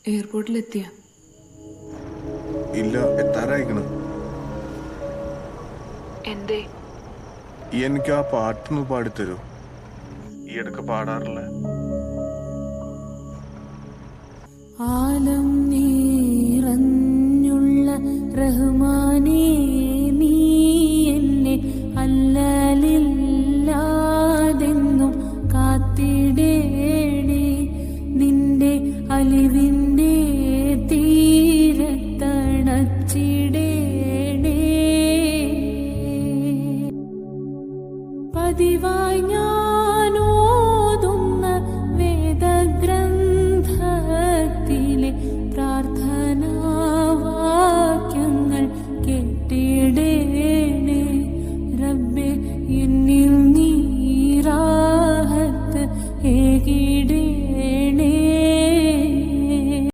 എയർപോർട്ടിലെത്തിയ? ഇല്ല, എത്താറായിക്കണ്. എന്തേ? എനിക്ക് ആ പാട്ടൊന്ന് പാടിത്തരൂ. ഈ ഇടക്ക് പാടാറില്ല. ആലം നിറഞ്ഞുള്ള റഹ്മാനേ, നീ എന്നെ അല്ലലില്ലാതെന്നും കാത്തിടേണേ. നിന്റെ അലിവിൻ്റെ തീരത്തണച്ചിടേ